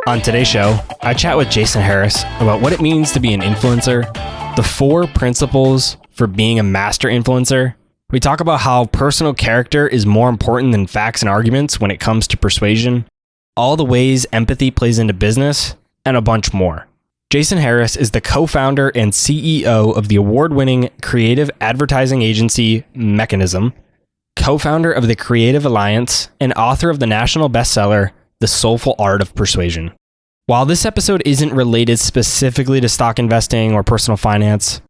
On today's show, I chat with Jason Harris about what it means to be an influencer, the 4 principles for being a master influencer. We talk about how personal character is more important than facts and arguments when it comes to persuasion, all the ways empathy plays into business, and a bunch more. Jason Harris is the co-founder and CEO of the award-winning creative advertising agency Mekanism, co-founder of the Creative Alliance, and author of the national bestseller, The Soulful Art of Persuasion. While this episode isn't related specifically to stock investing or personal finance,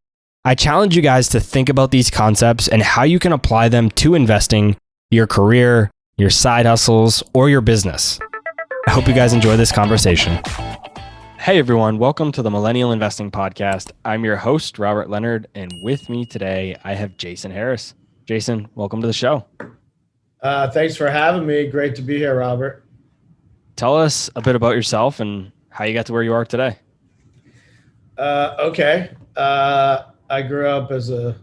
I challenge you guys to think about these concepts and how you can apply them to investing, your career, your side hustles, or your business. I hope you guys enjoy this conversation. Hey everyone, welcome to the Millennial Investing Podcast. I'm your host, Robert Leonard, and with me today, I have Jason Harris. Jason, welcome to the show. Thanks for having me. Great to be here, Robert. Tell us a bit about yourself and how you got to where you are today. Okay. I grew up as a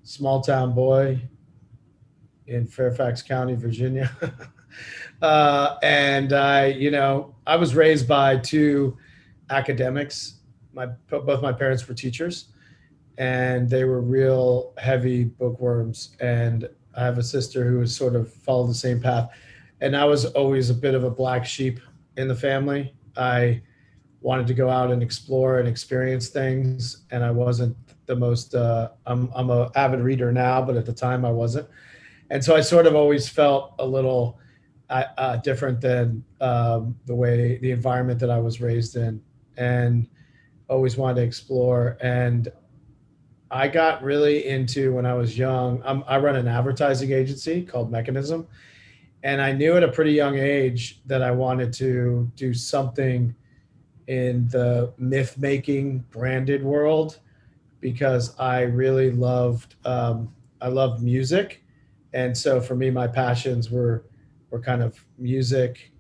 small town boy in Fairfax County, Virginia. And I was raised by 2 academics. Both my parents were teachers, and they were real heavy bookworms. And I have a sister who has sort of followed the same path. And I was always a bit of a black sheep in the family. I wanted to go out and explore and experience things. And I wasn't the most, I'm an avid reader now, but at the time I wasn't. And so I sort of always felt a little different than the environment that I was raised in, and always wanted to explore. And I got really into, when I was young, I run an advertising agency called Mekanism. And I knew at a pretty young age that I wanted to do something in the myth-making branded world, because I really loved music. And so for me, my passions were kind of music.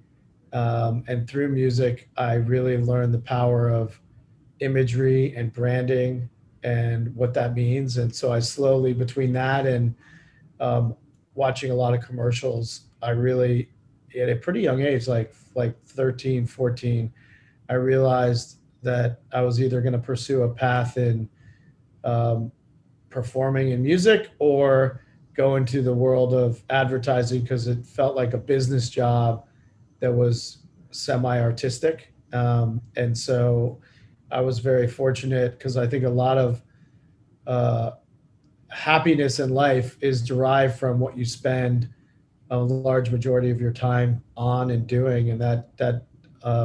And through music, I really learned the power of imagery and branding and what that means. And so I slowly, between that and watching a lot of commercials, I really, at a pretty young age, like 13, 14, I realized that I was either going to pursue a path in performing in music or go into the world of advertising, because it felt like a business job that was semi-artistic. And so I was very fortunate, because I think a lot of happiness in life is derived from what you spend a large majority of your time on and doing. And that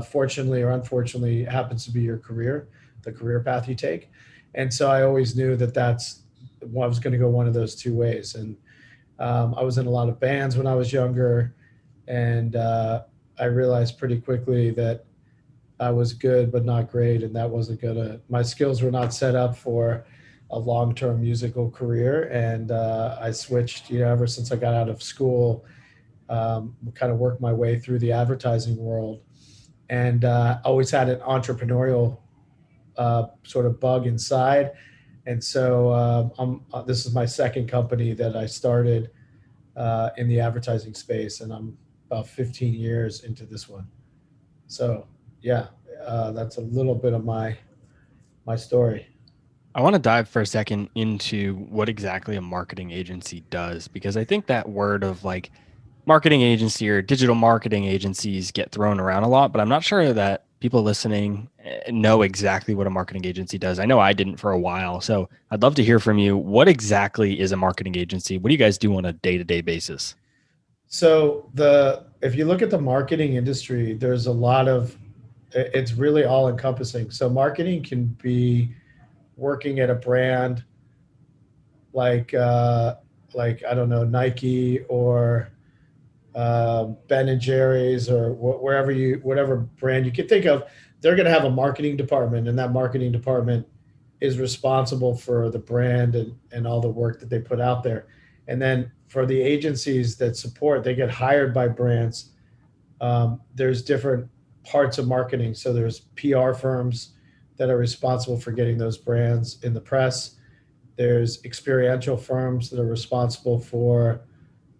fortunately or unfortunately happens to be your career, the career path you take. And so I always knew that I was going to go one of those 2 ways. And I was in a lot of bands when I was younger, and I realized pretty quickly that I was good but not great, and that wasn't my skills were not set up for a long-term musical career. And I switched, ever since I got out of school, kind of worked my way through the advertising world, and always had an entrepreneurial sort of bug inside. And so this is my second company that I started in the advertising space, and I'm about 15 years into this one. So yeah, that's a little bit of my story. I want to dive for a second into what exactly a marketing agency does, because I think that word of like marketing agency or digital marketing agencies get thrown around a lot, but I'm not sure that people listening know exactly what a marketing agency does. I know I didn't for a while. So I'd love to hear from you. What exactly is a marketing agency? What do you guys do on a day-to-day basis? So if you look at the marketing industry, there's it's really all encompassing. So marketing can be working at a brand like I don't know, Nike or Ben and Jerry's, or whatever brand you can think of. They're going to have a marketing department, and that marketing department is responsible for the brand and all the work that they put out there. And then for the agencies that support, they get hired by brands. There's different parts of marketing. So there's PR firms that are responsible for getting those brands in the press. There's experiential firms that are responsible for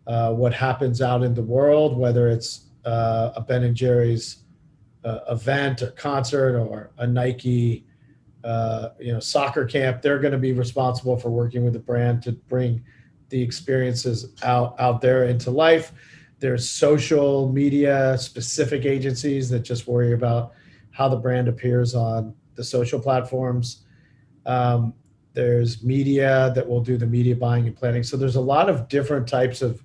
what happens out in the world, whether it's a Ben and Jerry's event or concert or a Nike soccer camp, they're going to be responsible for working with the brand to bring the experiences out there into life. There's social media specific agencies that just worry about how the brand appears on the social platforms. Um, there's media that will do the media buying and planning. So there's a lot of different types of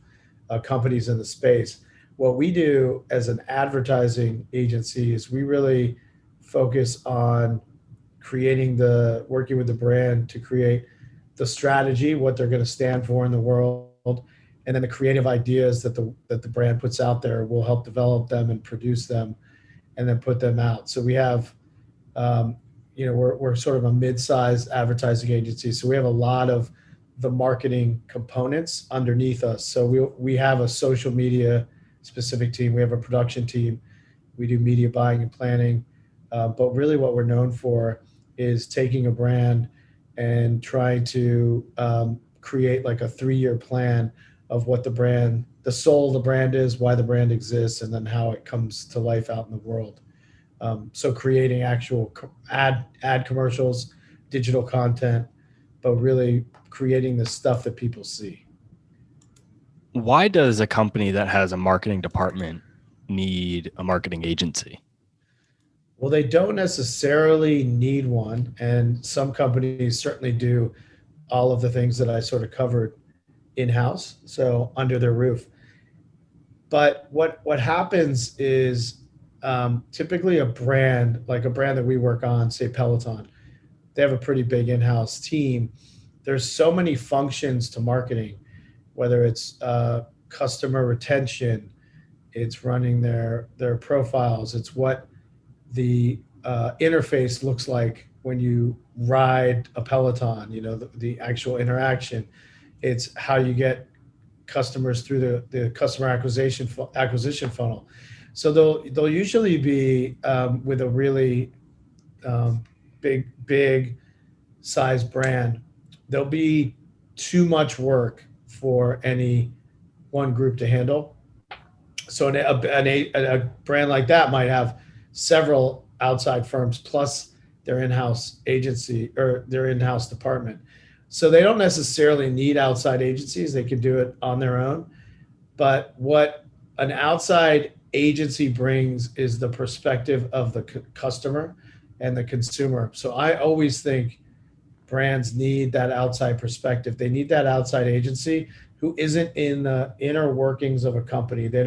companies in the space. What we do as an advertising agency is we really focus on working with the brand to create the strategy, what they're going to stand for in the world, and then the creative ideas that the brand puts out there will help develop them and produce them, and then put them out. So we have, um, we're sort of a mid-sized advertising agency, so we have a lot of the marketing components underneath us. So we have a social media specific team, we have a production team, we do media buying and planning. But really, what we're known for is taking a brand and trying to create like a 3-year plan of what the soul of the brand is, why the brand exists, and then how it comes to life out in the world. So creating actual ad commercials, digital content, but really creating the stuff that people see. Why does a company that has a marketing department need a marketing agency? Well, they don't necessarily need one, and some companies certainly do all of the things that I sort of covered in house, so under their roof. But what happens is typically a brand, like a brand that we work on, say Peloton, they have a pretty big in house team. There's so many functions to marketing, whether it's customer retention, it's running their profiles, it's what the interface looks like when you ride a Peloton, the actual interaction. It's how you get customers through the customer acquisition funnel. So they'll usually be with a really big size brand. There'll be too much work for any one group to handle. So a brand like that might have several outside firms plus their in-house agency or their in-house department. So they don't necessarily need outside agencies. They can do it on their own. But what an outside agency brings is the perspective of the customer and the consumer. So I always think brands need that outside perspective. They need that outside agency who isn't in the inner workings of a company. They're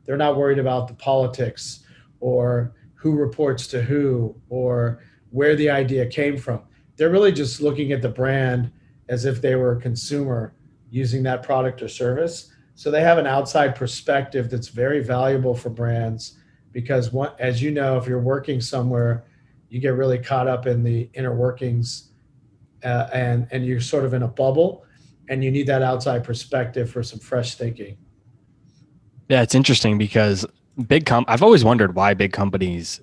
not worried about the politics or who reports to who or where the idea came from. They're really just looking at the brand as if they were a consumer using that product or service. So they have an outside perspective that's very valuable for brands because as you know, if you're working somewhere, you get really caught up in the inner workings and you're sort of in a bubble and you need that outside perspective for some fresh thinking. Yeah, it's interesting because I've always wondered why big companies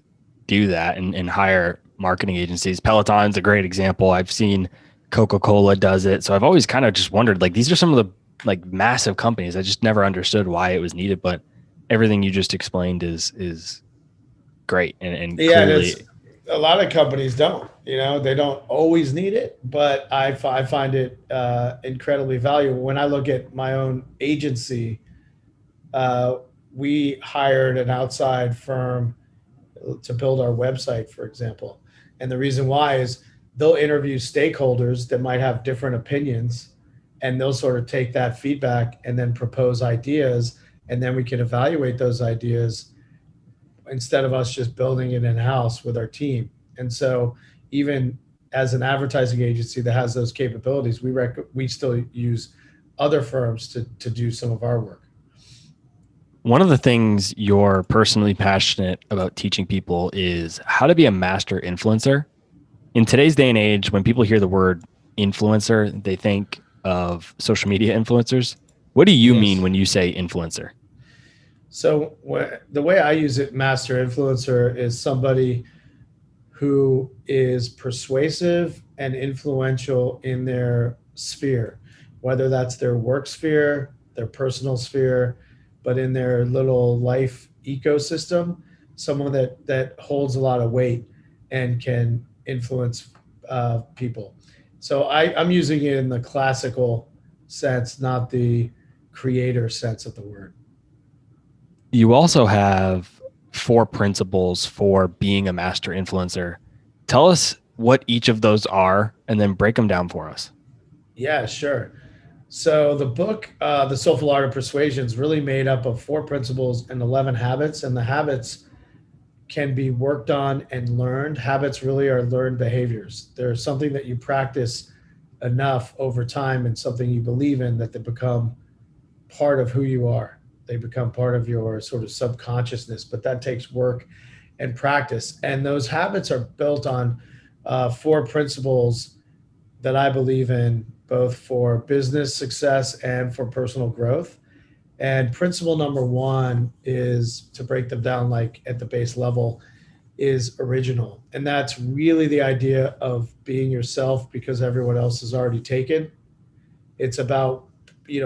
do that and hire marketing agencies. Peloton's a great example. I've seen Coca-Cola does it. So I've always kind of just wondered, like, these are some of the like massive companies. I just never understood why it was needed, but everything you just explained is great and Yeah, and clearly. it's a lot of companies don't. They don't always need it, but I find it incredibly valuable. When I look at my own agency, uh, we hired an outside firm to build our website, for example. And the reason why is they'll interview stakeholders that might have different opinions, and they'll sort of take that feedback and then propose ideas, and then we can evaluate those ideas instead of us just building it in house with our team. And so, even as an advertising agency that has those capabilities, we still use other firms to do some of our work. One of the things you're personally passionate about teaching people is how to be a master influencer. In today's day and age, when people hear the word influencer, they think of social media influencers. What do you mean Yes. when you say influencer? So the way I use it, master influencer, is somebody who is persuasive and influential in their sphere, whether that's their work sphere, their personal sphere, but in their little life ecosystem, someone that holds a lot of weight and can influence people. So I'm using it in the classical sense, not the creator sense of the word. You also have 4 principles for being a master influencer. Tell us what each of those are and then break them down for us. Yeah, sure. So the book, The Soulful Art of Persuasion, is really made up of 4 principles and 11 habits, and the habits can be worked on and learned. Habits really are learned behaviors. They're something that you practice enough over time and something you believe in that they become part of who you are. They become part of your sort of subconsciousness, but that takes work and practice. And those habits are built on 4 principles that I believe in, both for business success and for personal growth. And principle number one is, to break them down like at the base level, is original. And that's really the idea of being yourself because everyone else is already taken. It's about,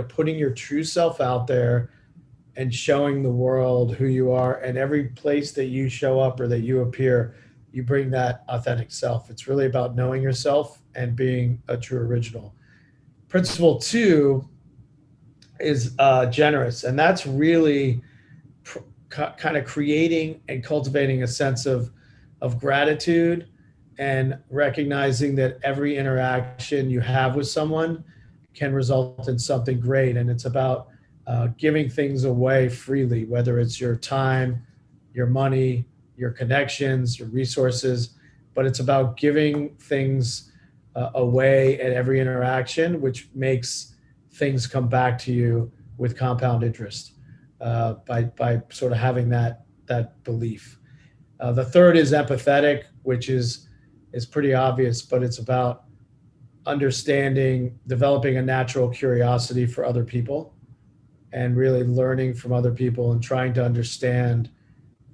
putting your true self out there and showing the world who you are. And every place that you show up or that you appear, you bring that authentic self. It's really about knowing yourself and being a true original. Principle two is generous. And that's really kind of creating and cultivating a sense of gratitude and recognizing that every interaction you have with someone can result in something great. And it's about giving things away freely, whether it's your time, your money, your connections, your resources, but it's about giving things away at every interaction, which makes things come back to you with compound interest by sort of having that belief. The third is empathetic, which is pretty obvious, but it's about understanding, developing a natural curiosity for other people and really learning from other people and trying to understand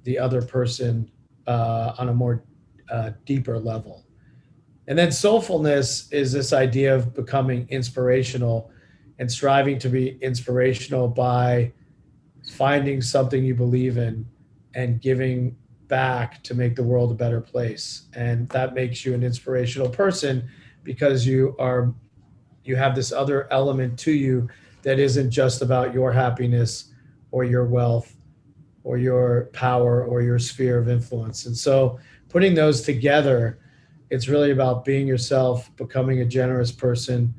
the other person on a more deeper level. And then soulfulness is this idea of becoming inspirational and striving to be inspirational by finding something you believe in and giving back to make the world a better place. And that makes you an inspirational person because you have this other element to you that isn't just about your happiness or your wealth or your power or your sphere of influence. And so putting those together, it's really about being yourself, becoming a generous person,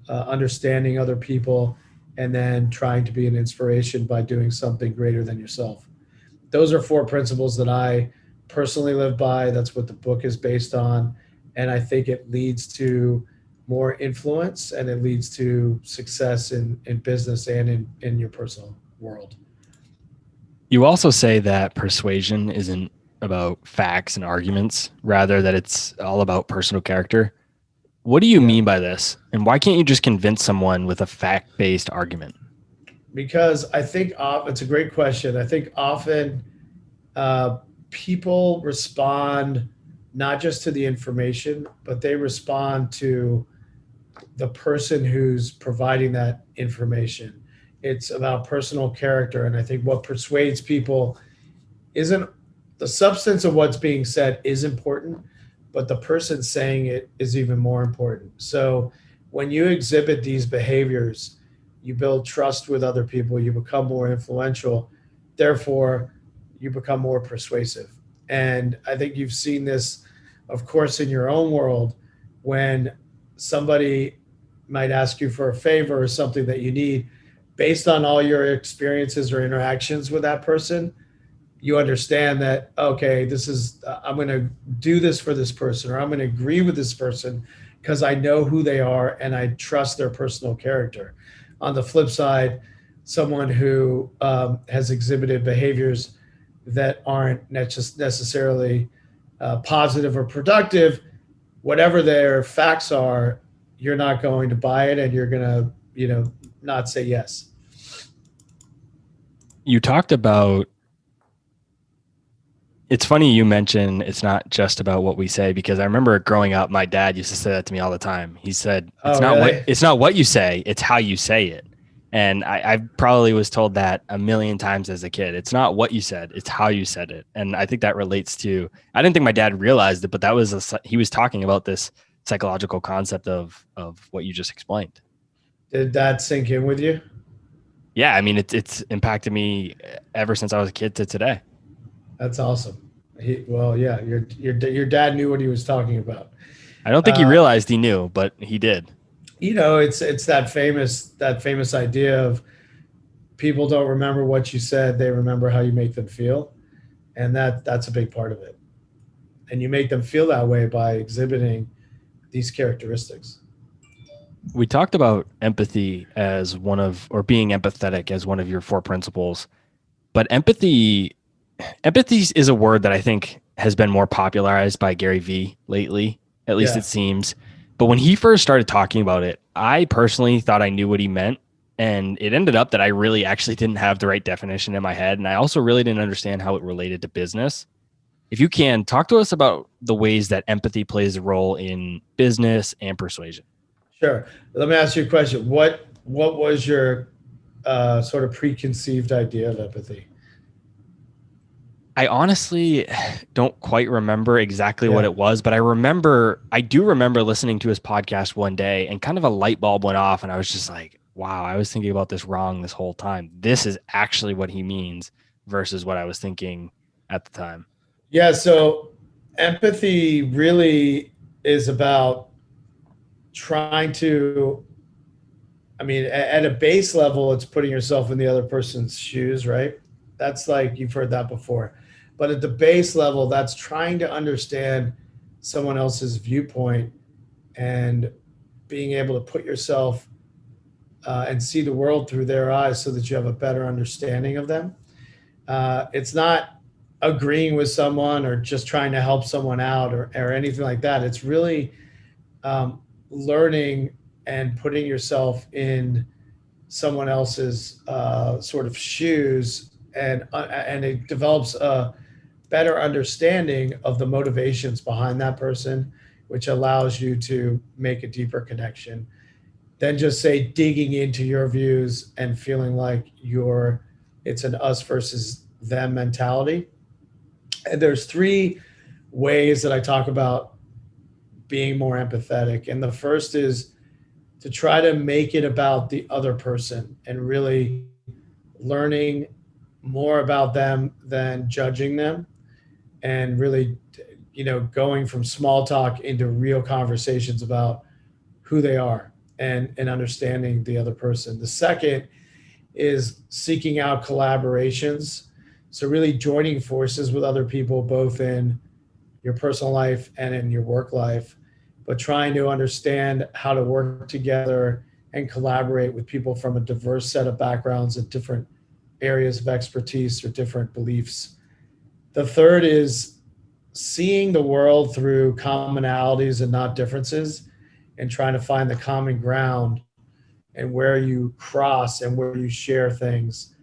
understanding other people, and then trying to be an inspiration by doing something greater than yourself. Those are 4 principles that I personally live by. That's what the book is based on. And I think it leads to more influence and it leads to success in business and in your personal world. You also say that persuasion isn't about facts and arguments, rather that it's all about personal character. What do you Yeah. mean by this? And why can't you just convince someone with a fact-based argument? Because I think it's a great question. I think often people respond not just to the information, but they respond to the person who's providing that information. It's about personal character. And I think what persuades people isn't the substance of what's being said is important, but the person saying it is even more important. So when you exhibit these behaviors, you build trust with other people, you become more influential, therefore, you become more persuasive. And I think you've seen this, of course, in your own world when somebody might ask you for a favor or something that you need based on all your experiences or interactions with that person. You understand that, okay, this is, I'm going to do this for this person, or I'm going to agree with this person because I know who they are and I trust their personal character. On the flip side, someone who has exhibited behaviors that aren't necessarily positive or productive, whatever their facts are, you're not going to buy it and you're going to, not say yes. You talked about, it's funny you mention it's not just about what we say, because I remember growing up, my dad used to say that to me all the time. He said, Oh, really? it's not what you say, it's how you say it. And I probably was told that a million times as a kid. It's not what you said, it's how you said it. And I think that relates to, I didn't think my dad realized it, but that was, he was talking about this psychological concept of what you just explained. Did that sink in with you? Yeah. I mean, it's impacted me ever since I was a kid to today. That's awesome. Well, yeah, your dad knew what he was talking about. I don't think he Uh, realized he knew, but he did. it's that famous idea of people don't remember what you said; they remember how you make them feel, and that's a big part of it. And you make them feel that way by exhibiting these characteristics. We talked about empathy as one of, or being empathetic as one of your four principles, but empathy is a word that I think has been more popularized by Gary Vee lately, at least it Yeah. seems. But when he first started talking about it, I personally thought I knew what he meant. And it ended up that I really actually didn't have the right definition in my head. And I also really didn't understand how it related to business. If you can, talk to us about the ways that empathy plays a role in business and persuasion. Sure. Let me ask you a question. What was your sort of preconceived idea of empathy? I honestly don't quite remember exactly what Yeah. it was, but I do remember listening to his podcast one day and kind of a light bulb went off and I was just like, wow, I was thinking about this wrong this whole time. This is actually what he means versus what I was thinking at the time. Yeah. So empathy really is about trying to, I mean, at a base level, it's putting yourself in the other person's shoes, right? That's like you've heard that before. But at the base level, that's trying to understand someone else's viewpoint and being able to put yourself and see the world through their eyes so that you have a better understanding of them. It's not agreeing with someone or just trying to help someone out or anything like that. It's really learning and putting yourself in someone else's sort of shoes, and it develops a better understanding of the motivations behind that person, which allows you to make a deeper connection than just say digging into your views and feeling like it's an us versus them mentality. And there's three ways that I talk about being more empathetic. And the first is to try to make it about the other person and really learning more about them than judging them, and really going from small talk into real conversations about who they are, and understanding the other person. The second is seeking out collaborations, so really joining forces with other people both in your personal life and in your work life, but trying to understand how to work together and collaborate with people from a diverse set of backgrounds and different areas of expertise or different beliefs. The third is seeing the world through commonalities and not differences, and trying to find the common ground and where you cross and where you share things,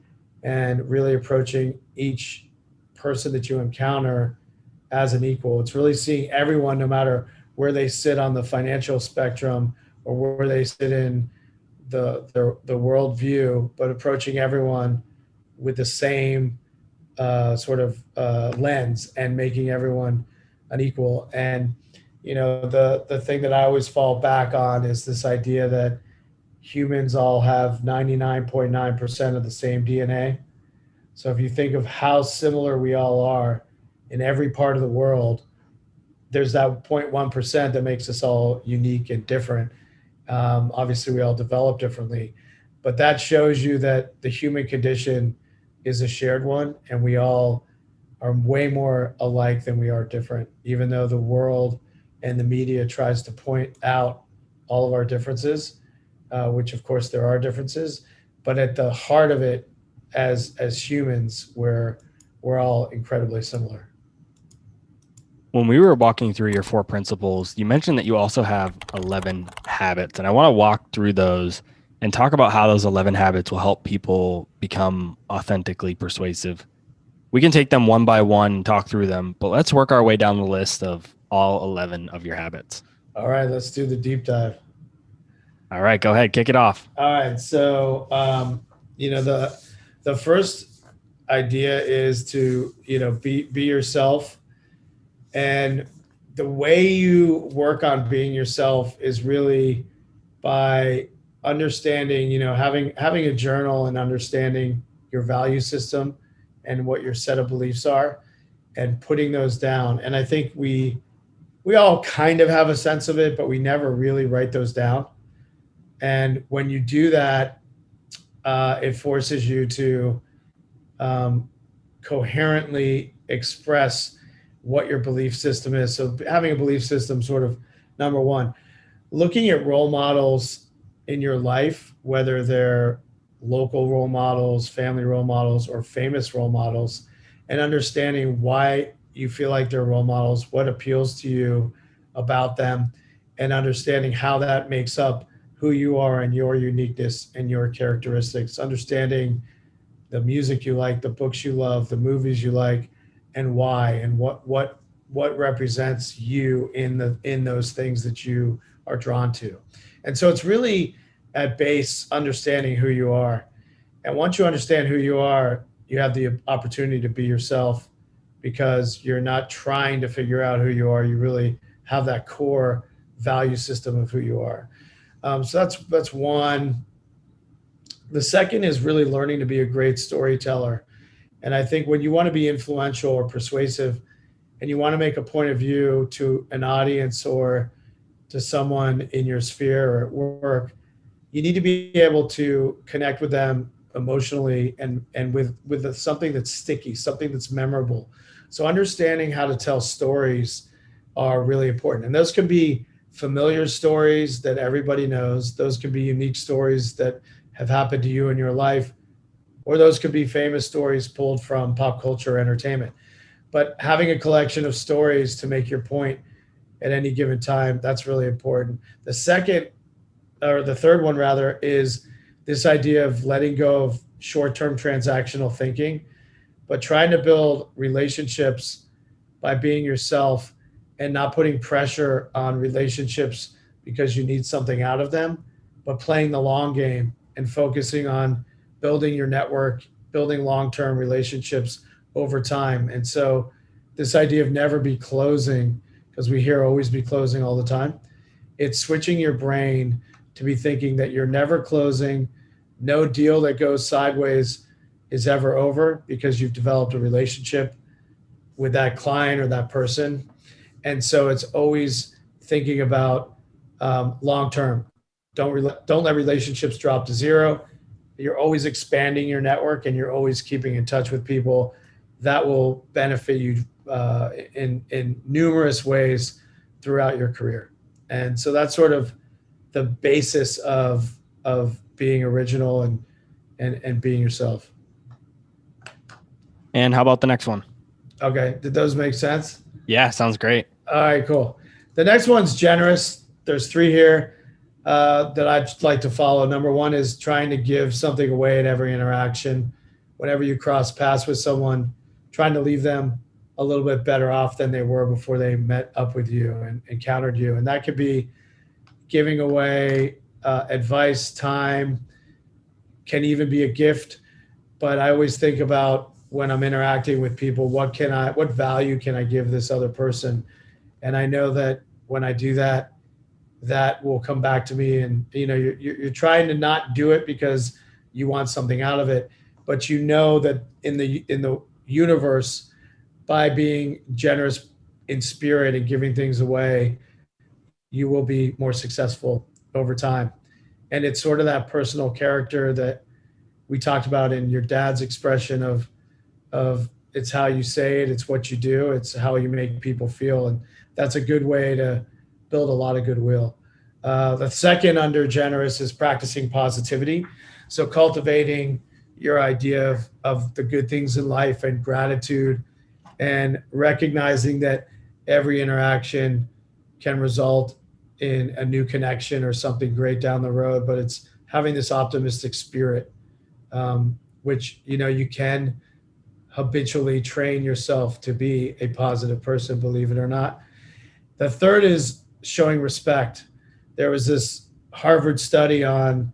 and really approaching each person that you encounter as an equal. It's really seeing everyone, no matter where they sit on the financial spectrum or where they sit in the world view, but approaching everyone with the same sort of lens and making everyone an equal. And the thing that I always fall back on is this idea that humans all have 99.9% of the same DNA. So if you think of how similar we all are in every part of the world, there's that 0.1% that makes us all unique and different. Obviously, we all develop differently, but that shows you that the human condition is a shared one, and we all are way more alike than we are different, even though the world and the media tries to point out all of our differences, which of course there are differences, but at the heart of it, as humans, we're all incredibly similar. When we were walking through your four principles, you mentioned that you also have 11 habits. And I want to walk through those and talk about how those 11 habits will help people become authentically persuasive. We can take them one by one and talk through them, but let's work our way down the list of all 11 of your habits. All right, let's do the deep dive. All right, go ahead, kick it off. All right. So, the first idea is to, be yourself. And the way you work on being yourself is really by understanding, having a journal and understanding your value system and what your set of beliefs are and putting those down. And I think we all kind of have a sense of it, but we never really write those down. And when you do that, it forces you to um, coherently express what your belief system is. So having a belief system, sort of number one, looking at role models in your life, whether they're local role models, family role models, or famous role models, and understanding why you feel like they're role models, what appeals to you about them, and understanding how that makes up who you are and your uniqueness and your characteristics, understanding the music you like, the books you love, the movies you like, and why, and what represents you in those things that you are drawn to. And so it's really at base understanding who you are. And once you understand who you are, you have the opportunity to be yourself because you're not trying to figure out who you are. You really have that core value system of who you are. So that's one. The second is really learning to be a great storyteller. And I think when you want to be influential or persuasive and you want to make a point of view to an audience or to someone in your sphere or at work, you need to be able to connect with them emotionally and with something that's sticky, something that's memorable. So understanding how to tell stories are really important. And those can be familiar stories that everybody knows. Those can be unique stories that have happened to you in your life, or those could be famous stories pulled from pop culture entertainment. But having a collection of stories to make your point at any given time, that's really important. The second, or the third one rather, is this idea of letting go of short-term transactional thinking, but trying to build relationships by being yourself and not putting pressure on relationships because you need something out of them, but playing the long game and focusing on building your network, building long-term relationships over time. And so this idea of never be closing, because we hear always be closing all the time, it's switching your brain to be thinking that you're never closing. No deal that goes sideways is ever over because you've developed a relationship with that client or that person. And so it's always thinking about long term. Don't let relationships drop to zero. You're always expanding your network and you're always keeping in touch with people that will benefit you in numerous ways throughout your career. And so that's sort of the basis of being original and being yourself. And how about the next one? Okay, did those make sense? Yeah, sounds great. All right, cool. The next one's generous. There's three here that I'd like to follow. Number one is trying to give something away at every interaction. Whenever you cross paths with someone, trying to leave them a little bit better off than they were before they met up with you and encountered you. And that could be giving away advice, time, can even be a gift. But I always think about when I'm interacting with people, what value can I give this other person? And I know that when I do that, that will come back to me. And you're trying to not do it because you want something out of it, but you know that in the universe, by being generous in spirit and giving things away, you will be more successful over time. And it's sort of that personal character that we talked about in your dad's expression of it's how you say it, it's what you do, it's how you make people feel. And that's a good way to build a lot of goodwill. The second under generous is practicing positivity. So cultivating your idea of the good things in life and gratitude and recognizing that every interaction can result in a new connection or something great down the road, but it's having this optimistic spirit, which, you can habitually train yourself to be a positive person, believe it or not. The third is showing respect. There was this Harvard study on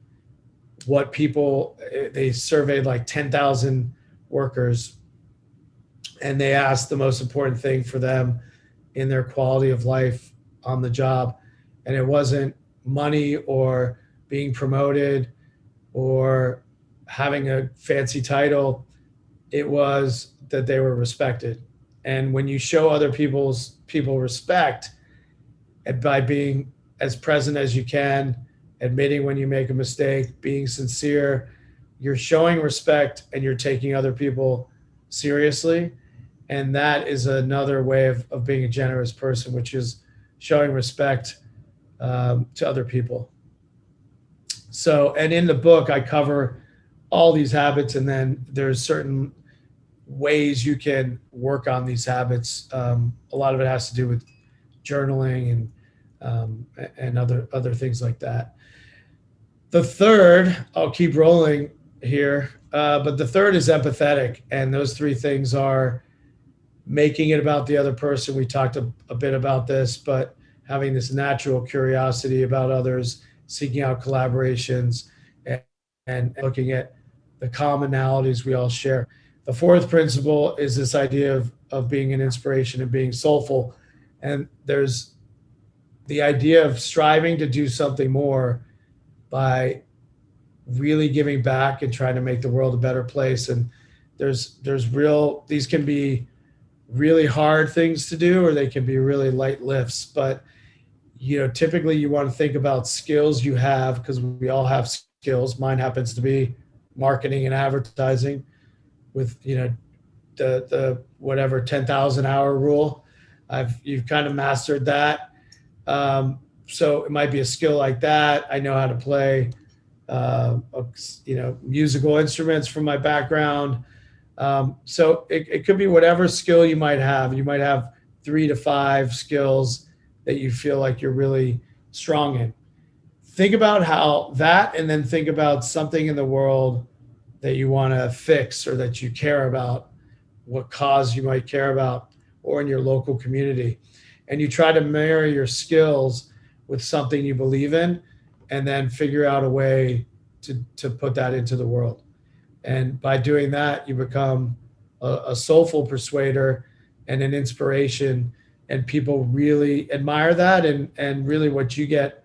what people, they surveyed like 10,000 workers, and they asked the most important thing for them in their quality of life on the job. And it wasn't money or being promoted or having a fancy title. It was that they were respected. And when you show other people respect, and by being as present as you can, admitting when you make a mistake, being sincere, you're showing respect and you're taking other people seriously. And that is another way of being a generous person, which is showing respect to other people. So, and in the book, I cover all these habits, and then there's certain ways you can work on these habits. A lot of it has to do with journaling and other things like that. The third, I'll keep rolling here, but the third is empathetic, and those three things are making it about the other person. We talked a bit about this, but having this natural curiosity about others, seeking out collaborations, and, and looking at the commonalities we all share. The fourth principle is this idea of being an inspiration and being soulful. And there's the idea of striving to do something more by really giving back and trying to make the world a better place. And these can be really hard things to do, or they can be really light lifts. But typically you want to think about skills you have, because we all have skills. Mine happens to be marketing and advertising, with the whatever 10,000 hour rule. You've kind of mastered that. So it might be a skill like that. I know how to play musical instruments from my background. So it could be whatever skill you might have. You might have 3 to 5 skills that you feel like you're really strong in. Think about how that, and then think about something in the world that you want to fix or that you care about, what cause you might care about, or in your local community. And you try to marry your skills with something you believe in, and then figure out a way to put that into the world. And by doing that, you become a soulful persuader and an inspiration, and people really admire that. And really what you get,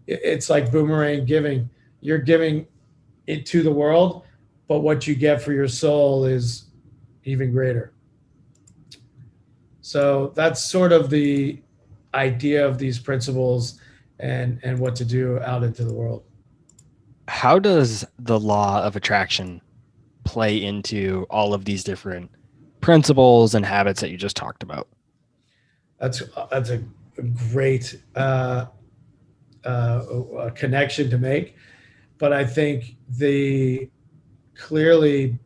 it's like boomerang giving. You're giving it to the world, but what you get for your soul is even greater. So that's sort of the idea of these principles and what to do out into the world. How does the law of attraction play into all of these different principles and habits that you just talked about? That's a great connection to make. But I think the clearly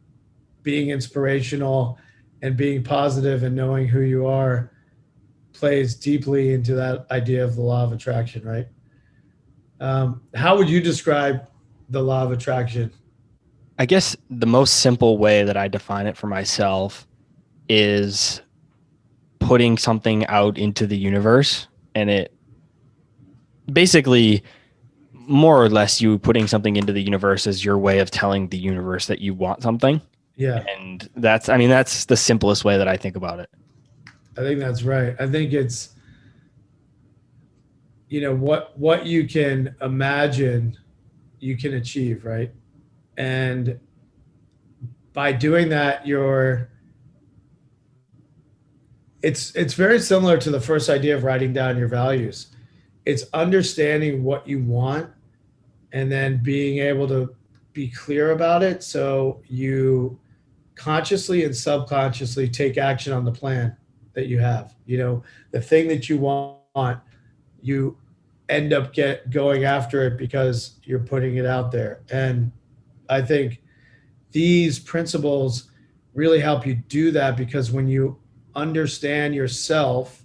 being inspirational and being positive and knowing who you are plays deeply into that idea of the law of attraction, right? How would you describe the law of attraction? I guess the most simple way that I define it for myself is putting something out into the universe, and it basically, more or less, you putting something into the universe is your way of telling the universe that you want something. Yeah, And that's the simplest way that I think about it. I think that's right. I think it's what you can imagine, you can achieve, right? And by doing that, it's very similar to the first idea of writing down your values. It's understanding what you want and then being able to be clear about it, so you consciously and subconsciously take action on the plan that you have. The thing that you want, you end up going after it because you're putting it out there. And I think these principles really help you do that, because when you understand yourself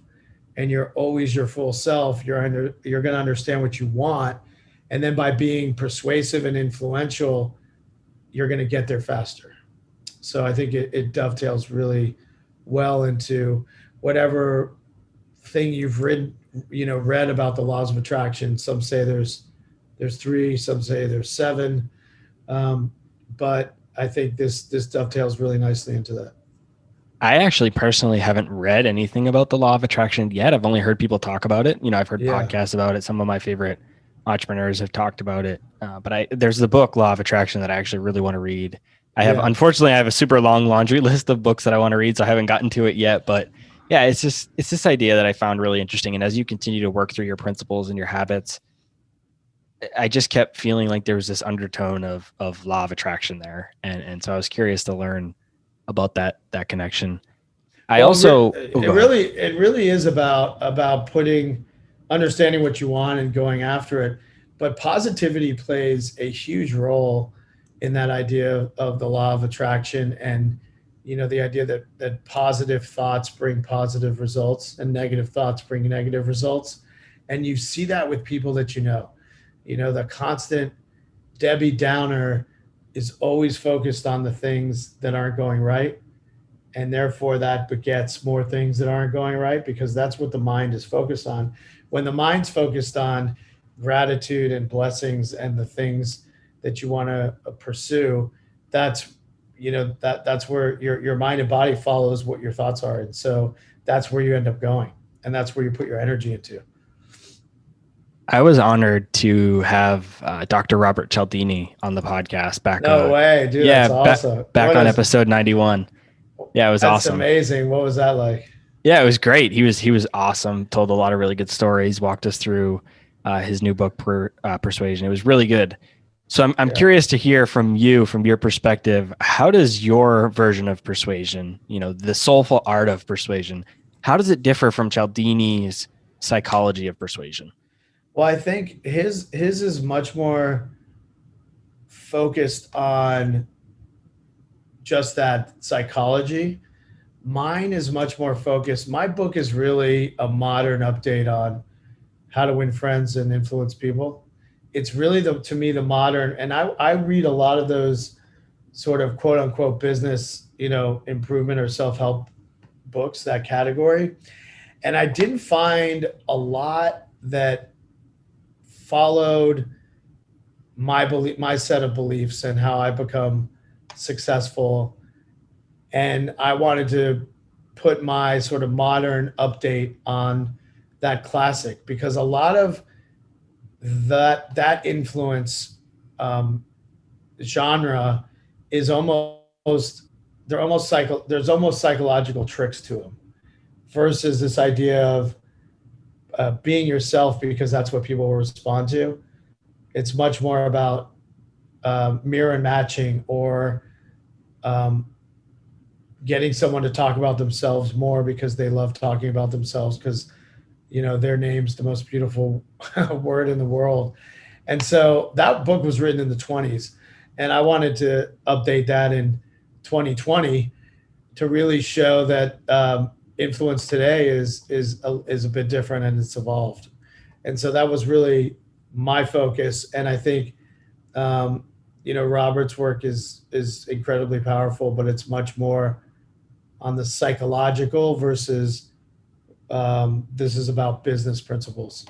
and you're always your full self, you're going to understand what you want. And then by being persuasive and influential, you're going to get there faster. So I think it dovetails really well into whatever thing you've read about the laws of attraction. Some say there's There's three, some say there's seven. But I think this dovetails really nicely into that. I actually personally haven't read anything about the law of attraction yet. I've only heard people talk about it. I've heard Yeah. podcasts about it. Some of my favorite entrepreneurs have talked about it. But there's the book Law of Attraction that I actually really want to read. Yeah. Unfortunately, I have a super long laundry list of books that I want to read, so I haven't gotten to it yet. But yeah, it's this idea that I found really interesting. And as you continue to work through your principles and your habits, I just kept feeling like there was this undertone of law of attraction there. And so I was curious to learn about that connection. I Well, also go ahead. it really is about understanding what you want and going after it. But positivity plays a huge role in that idea of the law of attraction, and the idea that positive thoughts bring positive results and negative thoughts bring negative results. And you see that with people that the constant Debbie Downer is always focused on the things that aren't going right, and therefore that begets more things that aren't going right, because that's what the mind is focused on. When the mind's focused on gratitude and blessings and the things that you want to pursue, that's that's where your mind and body follows what your thoughts are, and so that's where you end up going, and that's where you put your energy into. I was honored to have Dr. Robert Cialdini on the podcast back. No way, dude. Yeah, That's awesome. back on episode 91. Yeah, it was That's awesome. amazing. What was that like? Yeah, it was great. He was awesome. Told a lot of really good stories. Walked us through his new book, Persuasion. It was really good. So I'm curious to hear from you, from your perspective. How does your version of persuasion, the soulful art of persuasion, how does it differ from Cialdini's psychology of persuasion? Well, I think his is much more focused on just that psychology. Mine is much more focused. My book is really a modern update on how to win friends and influence people. It's really to me the modern, and I read a lot of those sort of quote unquote business, improvement or self-help books, that category. And I didn't find a lot that followed my set of beliefs and how I become successful. And I wanted to put my sort of modern update on that classic, because a lot of that influence genre is there's almost psychological tricks to them, versus this idea of being yourself because that's what people will respond to. It's much more about mirror matching, or um, getting someone to talk about themselves more because they love talking about themselves, because their name's the most beautiful word in the world. And so that book was written in the 20s, and I wanted to update that in 2020 to really show that influence today is a bit different, and it's evolved. And so that was really my focus. And I think Robert's work is incredibly powerful, but it's much more on the psychological versus this is about business principles.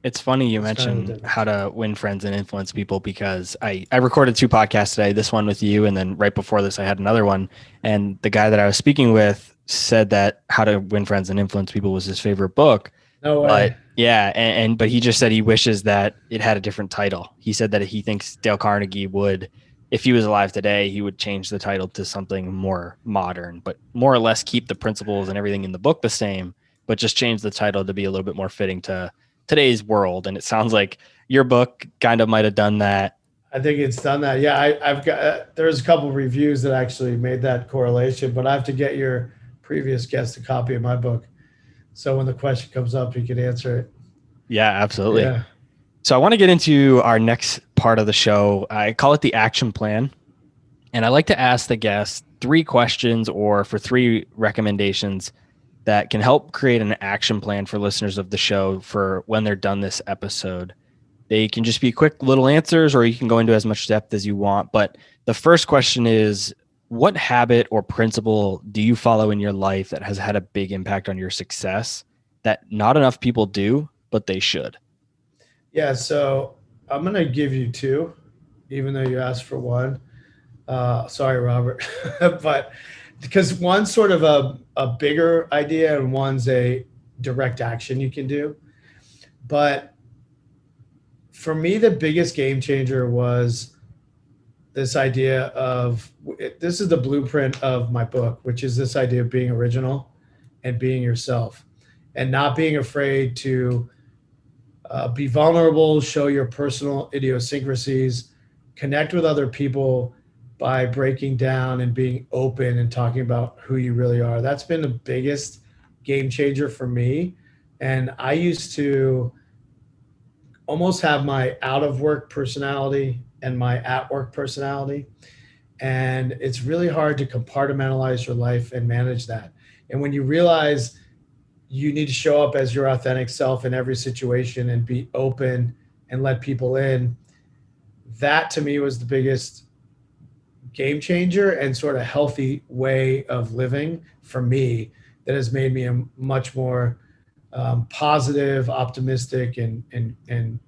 It's funny you mentioned how to win friends and influence people, because I recorded 2 podcasts today, this one with you, and then right before this I had another one. And the guy that I was speaking with said that How to Win Friends and Influence People was his favorite book. No way. But yeah, but he just said he wishes that it had a different title. He said that he thinks Dale Carnegie would, if he was alive today, he would change the title to something more modern, but more or less keep the principles and everything in the book the same, but just change the title to be a little bit more fitting to today's world. And it sounds like your book kind of might have done that. I think it's done that. Yeah, I've got there's a couple of reviews that actually made that correlation, but I have to get your previous guest a copy of my book, so when the question comes up, he can answer it. Yeah, absolutely. Yeah. So I want to get into our next part of the show. I call it the action plan. And I like to ask the guests 3 questions, or for 3 recommendations that can help create an action plan for listeners of the show for when they're done this episode. They can just be quick little answers, or you can go into as much depth as you want. But the first question is, what habit or principle do you follow in your life that has had a big impact on your success that not enough people do, but they should? Yeah, so I'm gonna give you two, even though you asked for one. Sorry, Robert, but because one's sort of a bigger idea and one's a direct action you can do. But for me, the biggest game changer was this idea of this is the blueprint of my book, which is this idea of being original and being yourself and not being afraid to be vulnerable, show your personal idiosyncrasies, connect with other people by breaking down and being open and talking about who you really are. That's been the biggest game changer for me. And I used to almost have my out of work personality and my at work personality. And it's really hard to compartmentalize your life and manage that. And when you realize you need to show up as your authentic self in every situation and be open and let people in, that to me was the biggest game changer and sort of healthy way of living for me that has made me a much more positive, optimistic, and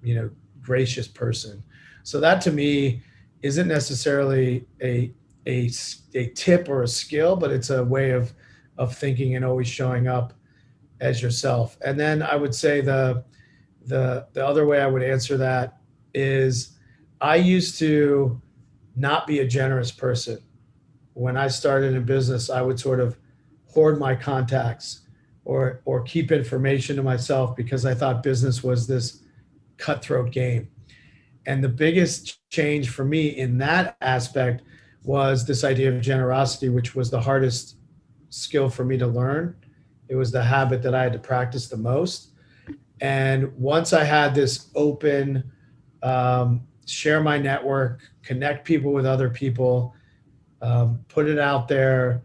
gracious person. So that to me isn't necessarily a tip or a skill, but it's a way of thinking and always showing up as yourself. And then I would say the other way I would answer that is I used to not be a generous person. When I started in business, I would sort of hoard my contacts or keep information to myself because I thought business was this cutthroat game. And the biggest change for me in that aspect was this idea of generosity, which was the hardest skill for me to learn. It was the habit that I had to practice the most. And once I had this open, share my network, connect people with other people, put it out there,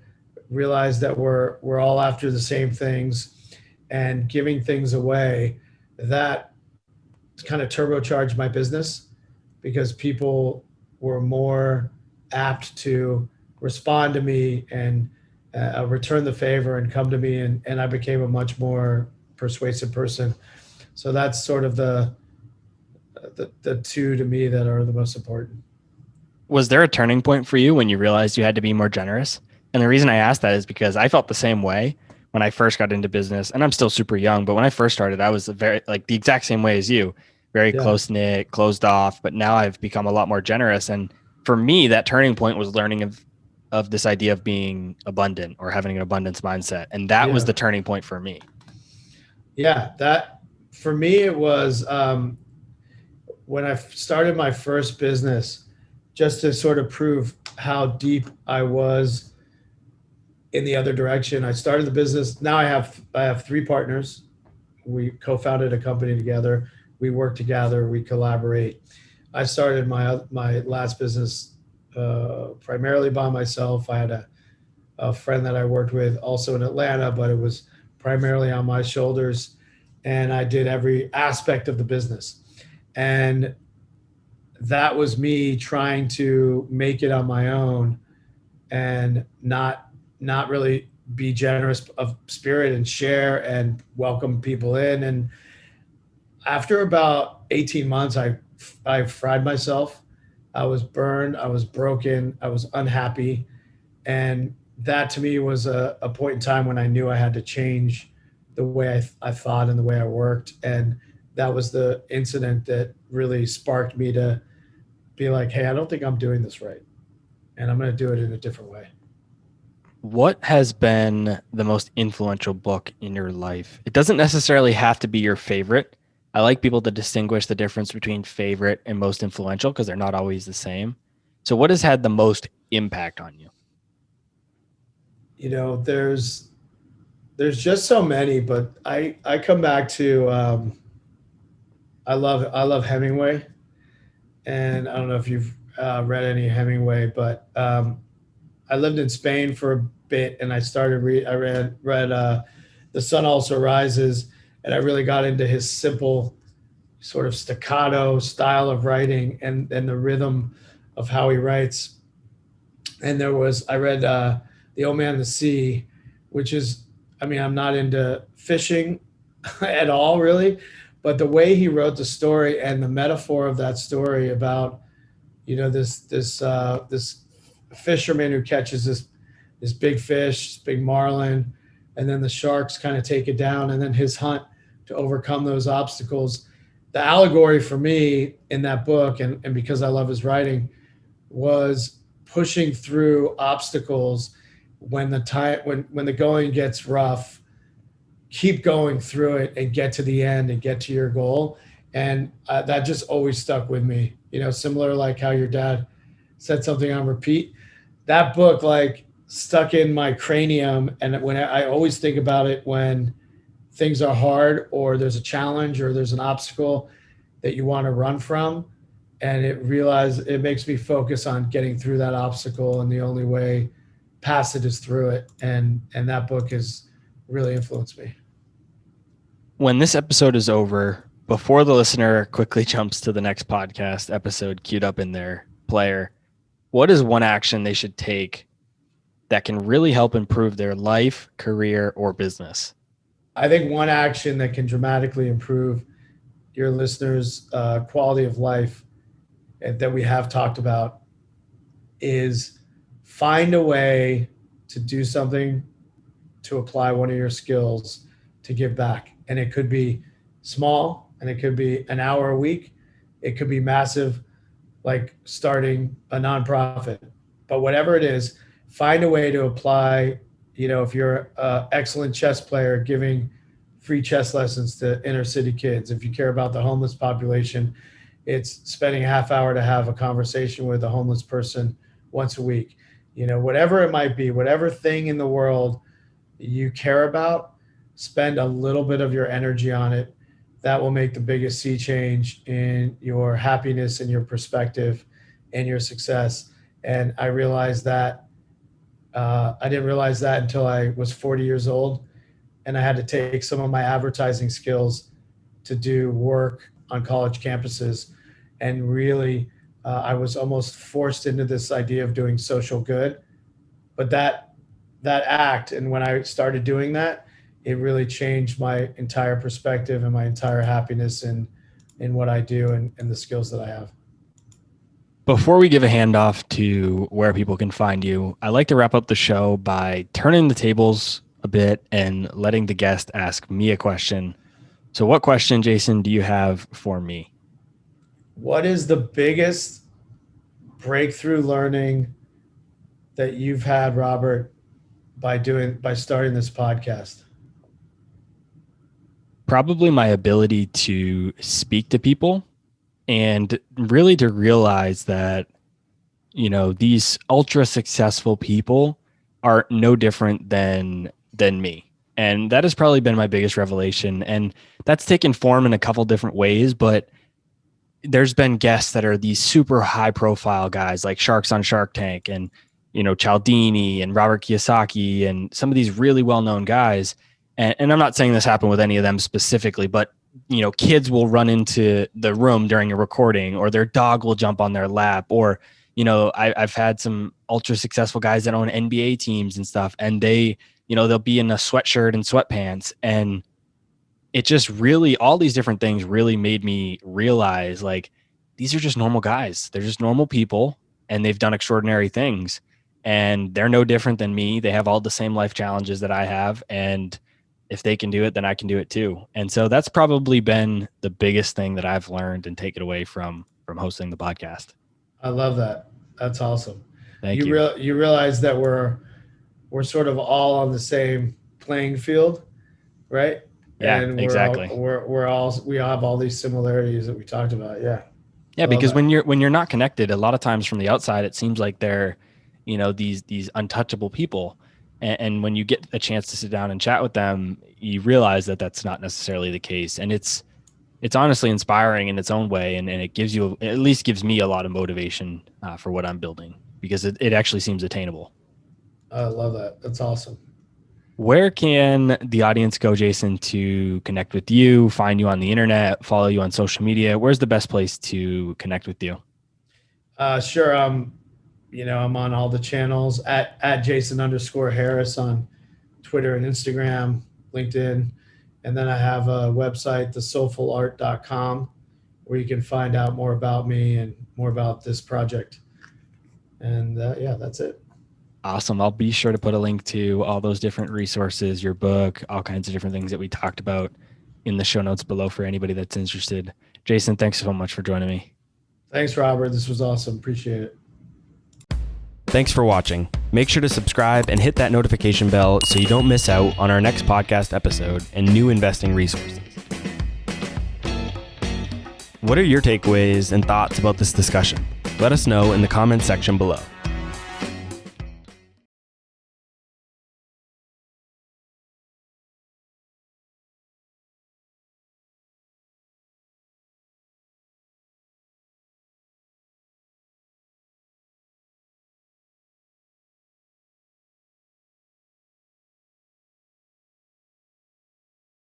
realize that we're all after the same things, and giving things away, that kind of turbocharged my business because people were more apt to respond to me and return the favor and come to me, and I became a much more persuasive person. So that's sort of the two to me that are the most important. Was there a turning point for you when you realized you had to be more generous? And the reason I asked that is because I felt the same way when I first got into business, and I'm still super young, but when I first started, I was very like the exact same way as you, very Yeah, close knit, closed off. But now I've become a lot more generous. And for me, that turning point was learning of this idea of being abundant or having an abundance mindset. And that was yeah, the turning point for me. yeah. That for me it was when I started my first business, just to sort of prove how deep I was in the other direction. I started the business. Now I have three partners. We co-founded a company together. We work together. We collaborate. I started my last business primarily by myself. I had a friend that I worked with also in Atlanta, but it was primarily on my shoulders, and I did every aspect of the business. And that was me trying to make it on my own and not really be generous of spirit and share and welcome people in. And after about 18 months, I fried myself. I was burned, I was broken, I was unhappy. And that to me was a point in time when I knew I had to change the way I thought and the way I worked. And that was the incident that really sparked me to be like, hey, I don't think I'm doing this right. And I'm going to do it in a different way. What has been the most influential book in your life? It doesn't necessarily have to be your favorite. I like people to distinguish the difference between favorite and most influential because they're not always the same. So, what has had the most impact on you? You know, there's just so many, but I come back to I love Hemingway, and I don't know if you've read any Hemingway, but I lived in Spain for a bit, and I read The Sun Also Rises, and I really got into his simple sort of staccato style of writing and the rhythm of how he writes. And I read The Old Man and the Sea, which is, I mean, I'm not into fishing at all really, But the way he wrote the story and the metaphor of that story about, this fisherman who catches this big fish, big marlin, and then the sharks kind of take it down, and then his hunt to overcome those obstacles. The allegory for me in that book, and because I love his writing, was pushing through obstacles when the going gets rough. Keep going through it and get to the end and get to your goal. And that just always stuck with me. Similar like how your dad said something on repeat. That book like stuck in my cranium, and when I always think about it when things are hard or there's a challenge or there's an obstacle that you want to run from, and it makes me focus on getting through that obstacle, and the only way past it is through it. And that book has really influenced me. When this episode is over, before the listener quickly jumps to the next podcast episode queued up in their player, what is one action they should take that can really help improve their life, career, or business? I think one action that can dramatically improve your listeners' quality of life that we have talked about is find a way to do something to apply one of your skills to give back. And it could be small, and it could be an hour a week. It could be massive, like starting a nonprofit. But whatever it is, find a way to apply. If you're an excellent chess player, giving free chess lessons to inner city kids. If you care about the homeless population, it's spending a half hour to have a conversation with a homeless person once a week. Whatever it might be, whatever thing in the world you care about, spend a little bit of your energy on it. That will make the biggest sea change in your happiness and your perspective and your success. And I realized that I didn't realize that until I was 40 years old, and I had to take some of my advertising skills to do work on college campuses. And really, I was almost forced into this idea of doing social good. But that act, and when I started doing that, it really changed my entire perspective and my entire happiness in what I do and the skills that I have. Before we give a handoff to where people can find you, I like to wrap up the show by turning the tables a bit and letting the guest ask me a question. So what question, Jason, do you have for me? What is the biggest breakthrough learning that you've had, Robert, by starting this podcast? Probably my ability to speak to people and really to realize that, these ultra successful people are no different than me. And that has probably been my biggest revelation. And that's taken form in a couple different ways, but there's been guests that are these super high profile guys like Sharks on Shark Tank and, Cialdini and Robert Kiyosaki and some of these really well-known guys. And I'm not saying this happened with any of them specifically, but kids will run into the room during a recording, or their dog will jump on their lap, or, I've had some ultra successful guys that own NBA teams and stuff, and they, they'll be in a sweatshirt and sweatpants. And it just really, all these different things really made me realize, like, these are just normal guys. They're just normal people, and they've done extraordinary things, and they're no different than me. They have all the same life challenges that I have. And if they can do it, then I can do it too. And so that's probably been the biggest thing that I've learned and taken away from hosting the podcast. I love that. That's awesome. Thank you. You realize that we're sort of all on the same playing field, right? Yeah, and exactly. We have all these similarities that we talked about. Yeah. Yeah, because when you're not connected, a lot of times from the outside, it seems like they're, these untouchable people. And when you get a chance to sit down and chat with them, you realize that that's not necessarily the case. And it's honestly inspiring in its own way. And it at least gives me a lot of motivation for what I'm building, because it actually seems attainable. I love that. That's awesome. Where can the audience go, Jason, to connect with you, find you on the internet, follow you on social media? Where's the best place to connect with you? Sure. I'm on all the channels at Jason _Harris on Twitter and Instagram, LinkedIn. And then I have a website, thesoulfulart.com, where you can find out more about me and more about this project. And yeah, that's it. Awesome. I'll be sure to put a link to all those different resources, your book, all kinds of different things that we talked about in the show notes below for anybody that's interested. Jason, thanks so much for joining me. Thanks, Robert. This was awesome. Appreciate it. Thanks for watching. Make sure to subscribe and hit that notification bell so you don't miss out on our next podcast episode and new investing resources. What are your takeaways and thoughts about this discussion? Let us know in the comments section below.